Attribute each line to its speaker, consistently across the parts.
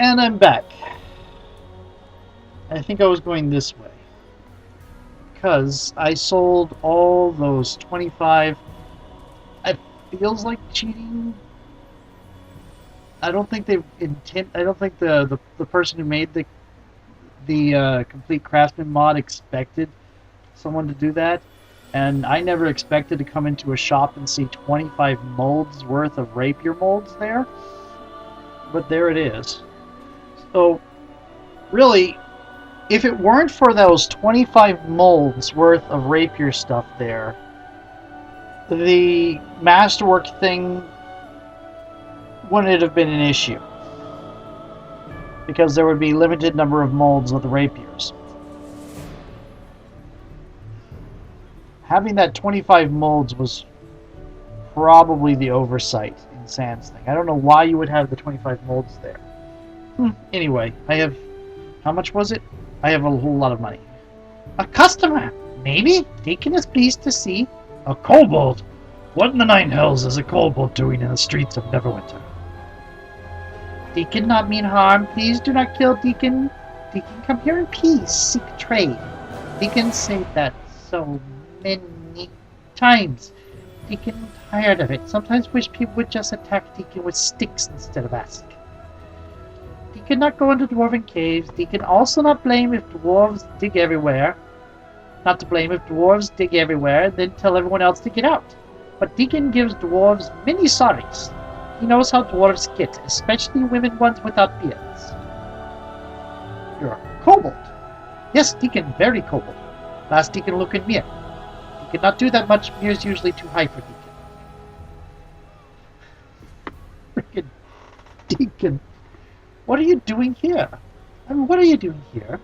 Speaker 1: And I'm back. I think I was going this way. Because I sold all those 25... It feels like cheating. I don't think I don't think the person who made the complete craftsman mod expected someone to do that. And I never expected to come into a shop and see 25 molds worth of rapier molds there. But there it is. So, really, if it weren't for those 25 molds worth of rapier stuff there, the masterwork thing wouldn't have been an issue. Because there would be limited number of molds of the rapiers. Having that 25 molds was probably the oversight in Sam's thing. I don't know why you would have the 25 molds there. Anyway, I have... How much was it? I have a whole lot of money. A customer! Maybe? Deekin is pleased to see. A kobold! What in the nine hells is a kobold doing in the streets of Neverwinter? Deekin not mean harm. Please do not kill Deekin. Deekin come here in peace. Seek trade. Deekin say that so many times. Deekin tired of it. Sometimes wish people would just attack Deekin with sticks instead of ask. Deekin not go into dwarven caves. Deekin also not blame if dwarves dig everywhere. Not to blame if dwarves dig everywhere, then tell everyone else to get out. But Deekin gives dwarves many sorries. He knows how dwarves get, especially women ones without beards. You're a kobold. Yes, Deekin, very kobold. Last Deekin look in mirror. Deekin not do that much. Mirror's usually too high for Deekin. Frickin' Deekin. What are you doing here? I mean, what are you doing here?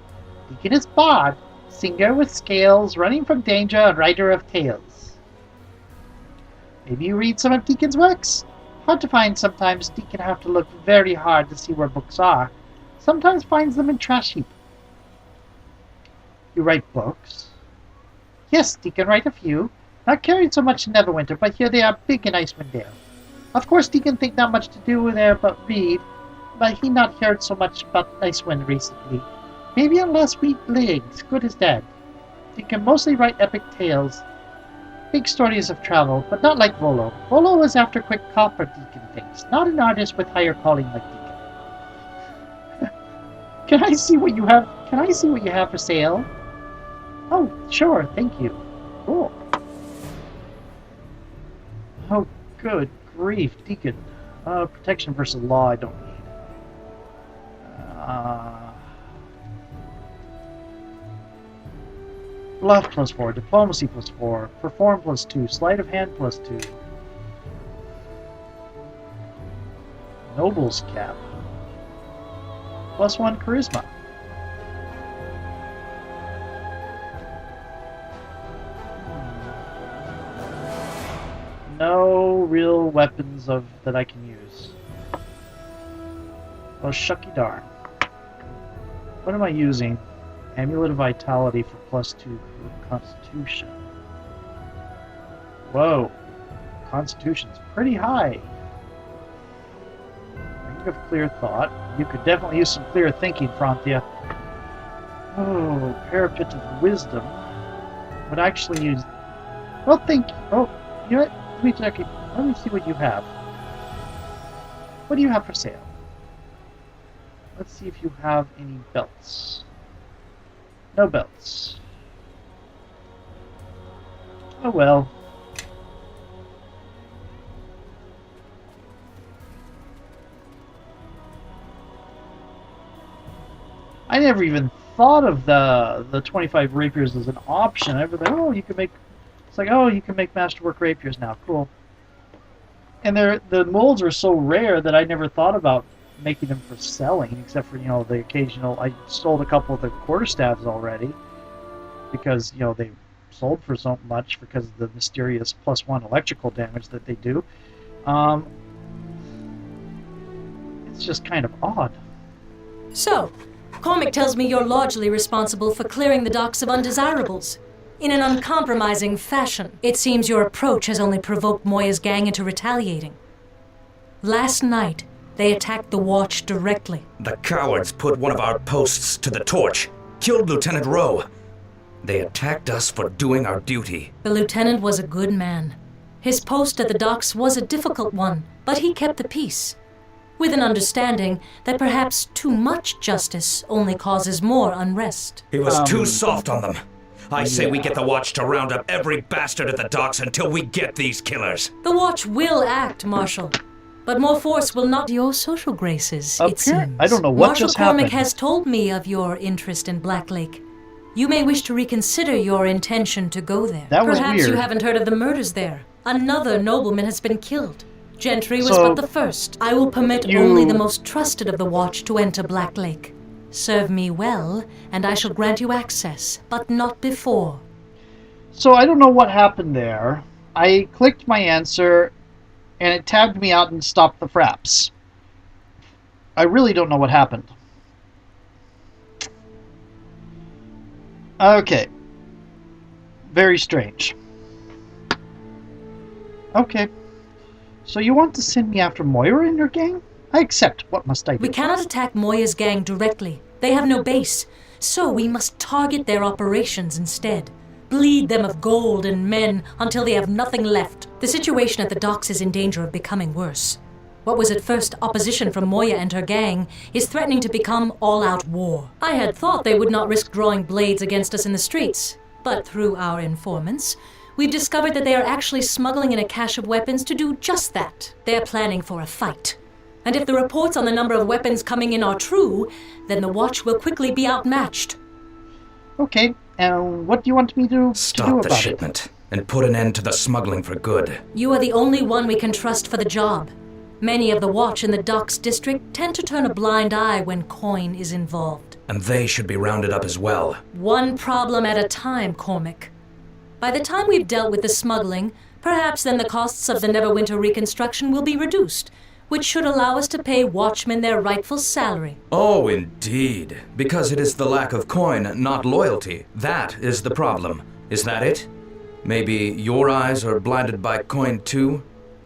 Speaker 1: Deekin is bard, singer with scales, running from danger, and writer of tales. Maybe you read some of Deekin's works? Hard to find sometimes. Deekin have to look very hard to see where books are. Sometimes finds them in trash heap. You write books? Yes, Deekin write a few. Not carried so much in Neverwinter, but here they are big in Icewind Dale. Of course, Deekin think not much to do there but read, but he not heard so much about Icewind recently. Maybe unless weak legs, good as dead. Deekin mostly write epic tales. Big stories of travel, but not like Volo. Volo was after quick copper, Deekin thinks, not an artist with higher calling like Deekin. Can I see what you have? Can I see what you have for sale? Oh, sure, thank you. Cool. Oh, good grief, Deekin. Protection versus law I don't need. Bluff +4, diplomacy +4, perform +2, sleight of hand +2. Noble's cap. +1 charisma. No real weapons that I can use. Oh, shucky darn. What am I using? Amulet of Vitality for +2 Constitution. Whoa. Constitution's pretty high. Ring of Clear Thought. You could definitely use some clear thinking, Franthea. Oh, Parapet of Wisdom. Would actually use... Well, think... Oh, you know what? Let me check it. Let me see what you have. What do you have for sale? Let's see if you have any belts. No belts. Oh well. I never even thought of the 25 rapiers as an option. I was like, oh, you can make... It's like, oh, you can make masterwork rapiers now. Cool. And the molds are so rare that I never thought about making them for selling, except for, you know, the occasional... I sold a couple of the quarterstaffs already because, you know, they sold for so much because of the mysterious +1 electrical damage that they do. It's just kind of odd.
Speaker 2: So, Cormac tells me you're largely responsible for clearing the docks of undesirables. In an uncompromising fashion, it seems your approach has only provoked Moya's gang into retaliating. Last night, They attacked the watch directly.
Speaker 3: The cowards put one of our posts to the torch, killed Lieutenant Rowe. They attacked us for doing our duty.
Speaker 2: The lieutenant was a good man. His post at the docks was a difficult one, but he kept the peace, with an understanding that perhaps too much justice only causes more unrest.
Speaker 3: He was too soft on them. I say we get the watch to round up every bastard at the docks until we get these killers.
Speaker 2: The watch will act, Marshal, but more force will not your social graces, it seems.
Speaker 1: I don't know what
Speaker 2: Marshal
Speaker 1: just
Speaker 2: Cormac
Speaker 1: happened.
Speaker 2: has told me of your interest in Black Lake. You may wish to reconsider your intention to go there.
Speaker 1: That was
Speaker 2: Perhaps
Speaker 1: weird.
Speaker 2: you haven't heard of the murders there. Another nobleman has been killed. Gentry was
Speaker 1: So,
Speaker 2: but the first. I will permit only the most trusted of the watch to enter Black Lake. Serve me well, and I shall grant you access, but not before.
Speaker 1: So I don't know what happened there. I clicked my answer, and it tabbed me out and stopped the fraps. I really don't know what happened. Okay. Very strange. Okay. So you want to send me after Moira and her gang? I accept. What must I do?
Speaker 2: We cannot attack Moya's gang directly. They have no base, so we must target their operations instead. Bleed them of gold and men until they have nothing left. The situation at the docks is in danger of becoming worse. What was at first opposition from Moya and her gang is threatening to become all-out war. I had thought they would not risk drawing blades against us in the streets, but through our informants, we've discovered that they are actually smuggling in a cache of weapons to do just that. They are planning for a fight. And if the reports on the number of weapons coming in are true, then the watch will quickly be outmatched.
Speaker 1: Okay, and what do you want me to do
Speaker 3: Stop the
Speaker 1: about
Speaker 3: shipment and put an end to the smuggling for good.
Speaker 2: You are the only one we can trust for the job. Many of the watch in the docks district tend to turn a blind eye when coin is involved.
Speaker 3: And they should be rounded up as well.
Speaker 2: One problem at a time, Cormac. By the time we've dealt with the smuggling, perhaps then the costs of the Neverwinter reconstruction will be reduced, which should allow us to pay watchmen their rightful salary.
Speaker 3: Oh, indeed. Because it is the lack of coin, not loyalty. That is the problem. Is that it? Maybe your eyes are blinded by coin too,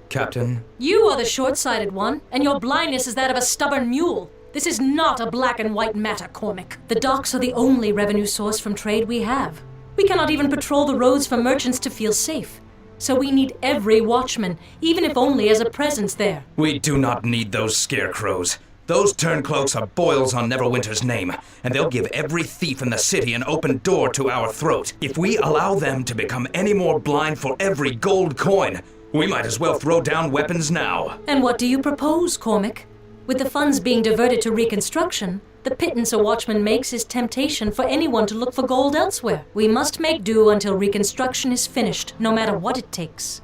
Speaker 3: Captain?
Speaker 2: You are the short-sighted one, and your blindness is that of a stubborn mule. This is not a black and white matter, Cormac. The docks are the only revenue source from trade we have. We cannot even patrol the roads for merchants to feel safe. So we need every watchman, even if only as a presence there.
Speaker 3: We do not need those scarecrows. Those turncoats are boils on Neverwinter's name, and they'll give every thief in the city an open door to our throat. If we allow them to become any more blind for every gold coin, we might as well throw down weapons now.
Speaker 2: And what do you propose, Cormac? With the funds being diverted to reconstruction, the pittance a watchman makes is temptation for anyone to look for gold elsewhere. We must make do until reconstruction is finished, no matter what it takes.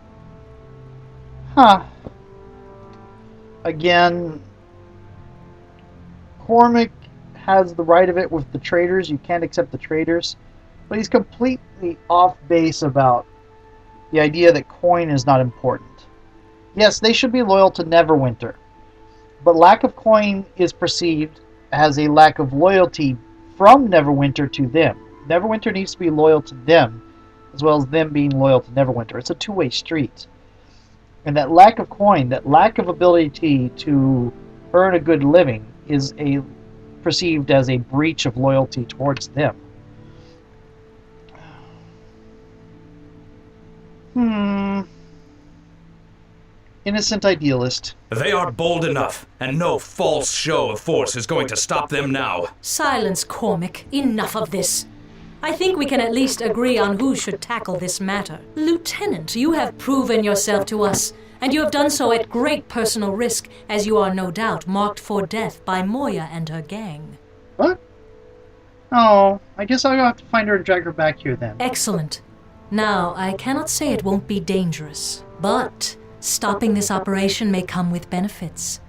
Speaker 1: Huh. Again, Cormac has the right of it with the traders. You can't accept the traders. But he's completely off base about the idea that coin is not important. Yes, they should be loyal to Neverwinter. But lack of coin is perceived as a lack of loyalty from Neverwinter to them. Neverwinter needs to be loyal to them, as well as them being loyal to Neverwinter. It's a two-way street. And that lack of coin, that lack of ability to earn a good living, is perceived as a breach of loyalty towards them. Innocent idealist.
Speaker 3: They are bold enough, and no false show of force is going to stop them now.
Speaker 2: Silence, Cormac. Enough of this. I think we can at least agree on who should tackle this matter. Lieutenant, you have proven yourself to us, and you have done so at great personal risk, as you are no doubt marked for death by Moya and her gang.
Speaker 1: What? Oh, I guess I'll have to find her and drag her back here then.
Speaker 2: Excellent. Now, I cannot say it won't be dangerous, but stopping this operation may come with benefits.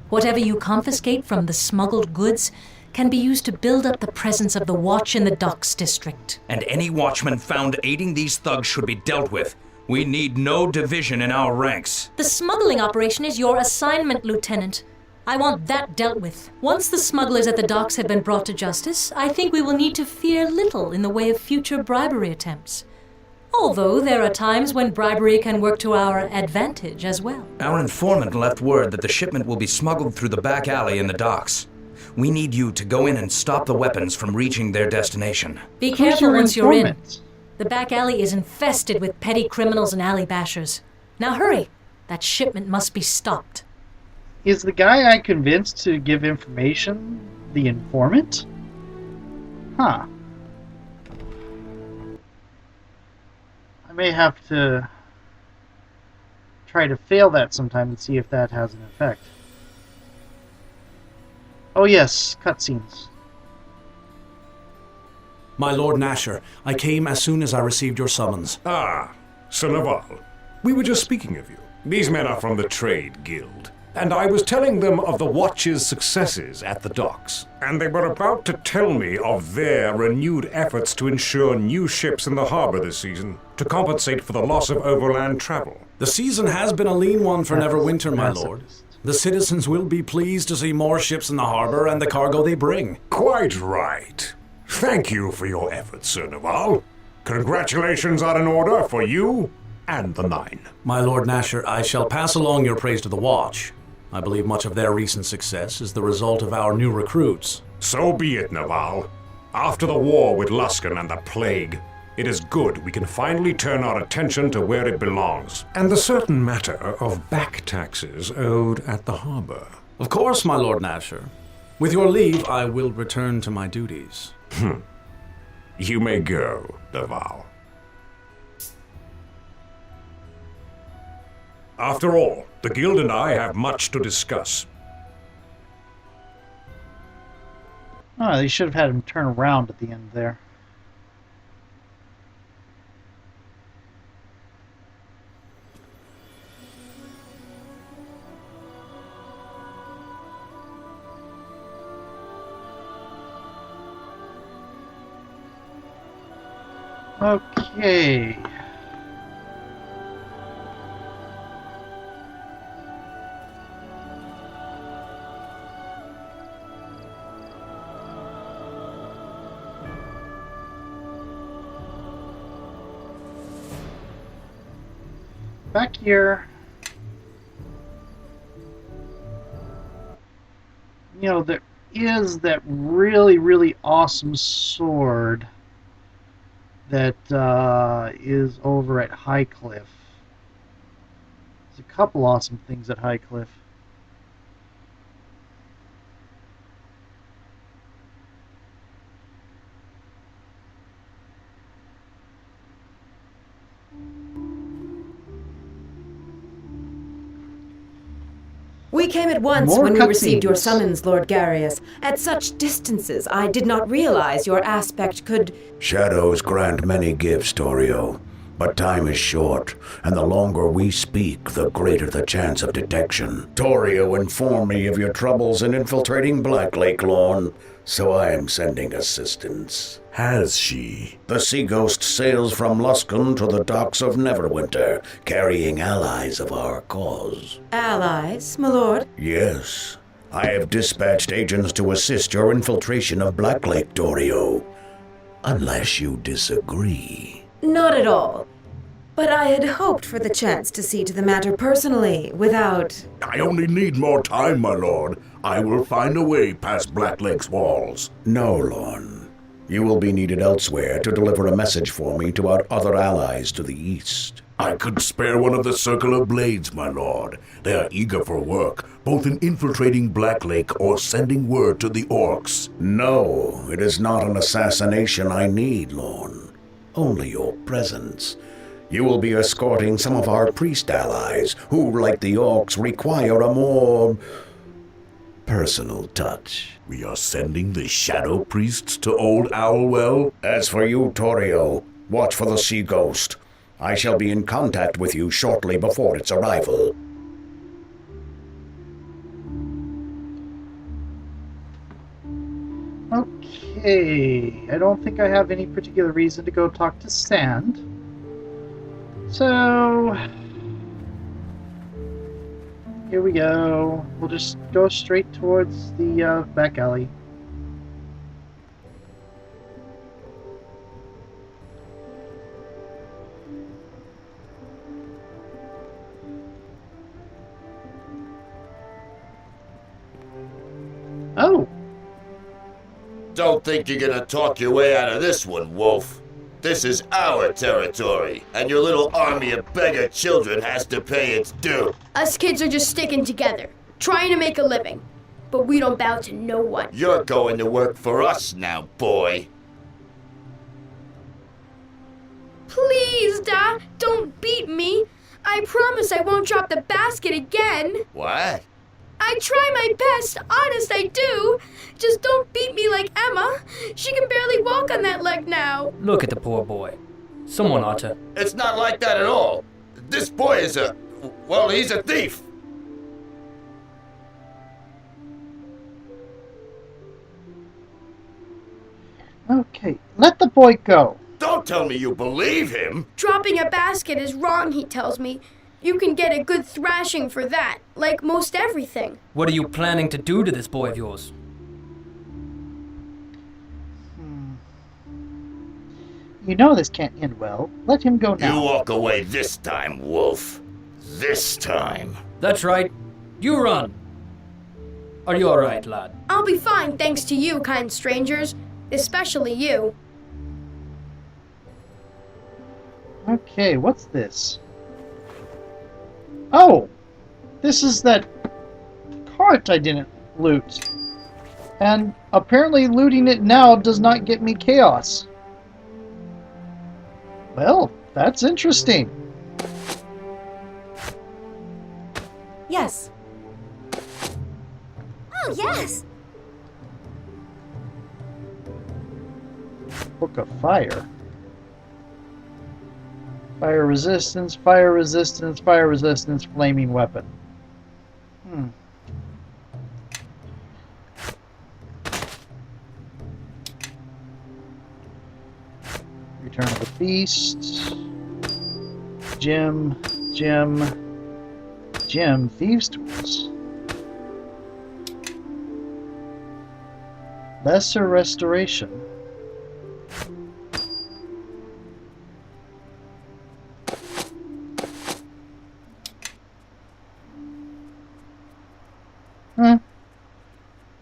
Speaker 2: Whatever you confiscate from the smuggled goods can be used to build up the presence of the watch in the docks district.
Speaker 3: And any watchman found aiding these thugs should be dealt with. We need no division in our ranks.
Speaker 2: The smuggling operation is your assignment, Lieutenant. I want that dealt with. Once the smugglers at the docks have been brought to justice, I think we will need to fear little in the way of future bribery attempts. Although there are times when bribery can work to our advantage as well.
Speaker 3: Our informant left word that the shipment will be smuggled through the back alley in the docks. We need you to go in and stop the weapons from reaching their destination.
Speaker 2: Be
Speaker 1: Who's
Speaker 2: careful
Speaker 1: your
Speaker 2: once you're in.
Speaker 1: informant?
Speaker 2: The back alley is infested with petty criminals and alley bashers. Now hurry! That shipment must be stopped.
Speaker 1: Is the guy I convinced to give information the informant? Huh. I may have to try to fail that sometime and see if that has an effect. Oh yes, cutscenes.
Speaker 4: My Lord Nasher, I came as soon as I received your summons.
Speaker 5: Ah, Sir Naval. We were just speaking of you. These men are from the Trade Guild, and I was telling them of the Watch's successes at the docks. And they were about to tell me of their renewed efforts to ensure new ships in the harbor this season, to compensate for the loss of overland travel.
Speaker 4: The season has been a lean one for Neverwinter, my
Speaker 1: That's
Speaker 4: lord. The citizens will be pleased to see more ships in the harbor and the cargo they bring.
Speaker 5: Quite right. Thank you for your efforts, Sir Naval. Congratulations are in order for you and the Nine.
Speaker 4: My Lord Nasher, I shall pass along your praise to the Watch. I believe much of their recent success is the result of our new recruits.
Speaker 5: So be it, Naval. After the war with Luskan and the Plague, it is good we can finally turn our attention to where it belongs, and the certain matter of back taxes owed at the harbor.
Speaker 4: Of course, my Lord Nasher. With your leave, I will return to my duties.
Speaker 5: You may go, Naval. After all, the Guild and I have much to discuss.
Speaker 1: Oh, they should have had him turn around at the end there. Okay. Back here. You know, there is that really, really awesome sword that is over at Highcliff. There's a couple awesome things at Highcliff.
Speaker 6: We came at once
Speaker 1: More
Speaker 6: when we received your
Speaker 1: cutscenes.
Speaker 6: summons, Lord Garius. At such distances, I did not realize your aspect could...
Speaker 7: Shadows grant many gifts, Torio, but time is short, and the longer we speak, the greater the chance of detection. Torio informed me of your troubles in infiltrating Black Lake Lawn, so I am sending assistance.
Speaker 5: Has she?
Speaker 7: The Sea Ghost sails from Luskan to the docks of Neverwinter, carrying allies of our cause.
Speaker 6: Allies, my lord?
Speaker 7: Yes, I have dispatched agents to assist your infiltration of Black Lake, Torio. Unless you disagree.
Speaker 6: Not at all. But I had hoped for the chance to see to the matter personally, without...
Speaker 8: I only need more time, my lord. I will find a way past Black Lake's walls.
Speaker 7: No, Lorne. You will be needed elsewhere to deliver a message for me to our other allies to the east.
Speaker 8: I could spare one of the Circle of Blades, my lord. They are eager for work, both in infiltrating Black Lake or sending word to the orcs.
Speaker 7: No, it is not an assassination I need, Lorne. Only your presence. You will be escorting some of our priest allies, who, like the orcs, require a more personal touch.
Speaker 8: We are sending the Shadow Priests to Old Owlwell?
Speaker 7: As for you, Torio, watch for the Sea Ghost. I shall be in contact with you shortly before its arrival.
Speaker 1: Okay, I don't think I have any particular reason to go talk to Sand. So, here we go. We'll just go straight towards the back alley. Oh,
Speaker 9: Don't think you're gonna talk your way out of this one, Wolf. This is our territory, and your little army of beggar children has to pay its due.
Speaker 10: Us kids are just sticking together, trying to make a living. But we don't bow to no one.
Speaker 9: You're going to work for us now, boy.
Speaker 10: Please, Dad, don't beat me. I promise I won't drop the basket again.
Speaker 9: What?
Speaker 10: I try my best, honest I do. Just don't beat me like Emma. She can barely walk on that leg now.
Speaker 11: Look at the poor boy. Someone ought to...
Speaker 9: It's not like that at all. This boy is he's a thief.
Speaker 1: okay. Let the boy go.
Speaker 9: Don't tell me you believe him.
Speaker 10: Dropping a basket is wrong, he tells me. You can get a good thrashing for that, like most everything.
Speaker 11: What are you planning to do to this boy of yours?
Speaker 1: You know this can't end well. Let him go now.
Speaker 9: You walk away this time, Wolf. This time.
Speaker 11: That's right. You run. Are you all right, lad?
Speaker 10: I'll be fine thanks to you, kind strangers. Especially you.
Speaker 1: Okay, what's this? Oh! This is that cart I didn't loot. And apparently looting it now does not get me chaos. Well, that's interesting.
Speaker 6: Yes. Oh, yes!
Speaker 1: Book of Fire. Fire resistance, fire resistance, fire resistance, flaming weapon. Return of the Beast. Gem, Thieves' Tools. Lesser Restoration.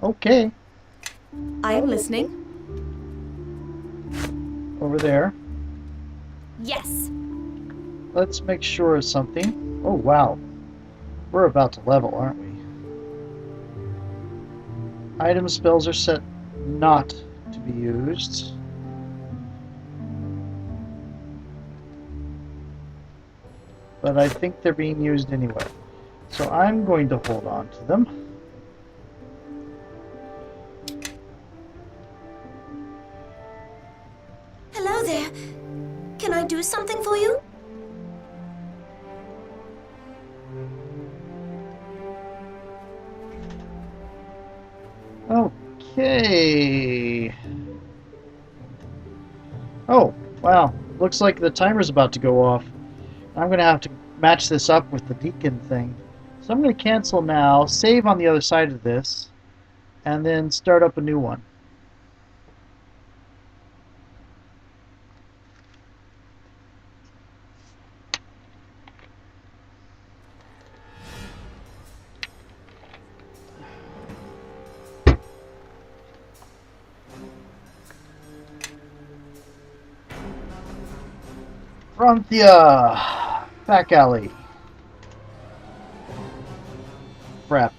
Speaker 1: Okay.
Speaker 6: I am listening.
Speaker 1: Over there.
Speaker 6: Yes.
Speaker 1: Let's make sure of something. Oh, wow. We're about to level, aren't we? Item spells are set not to be used. But I think they're being used anyway. So I'm going to hold on to them.
Speaker 6: Hello there. Can I do something for you?
Speaker 1: Okay. Oh, wow. Looks like the timer's about to go off. I'm going to have to match this up with the Deekin thing. So I'm going to cancel now, save on the other side of this, and then start up a new one. Franthea! Back alley. Fraps.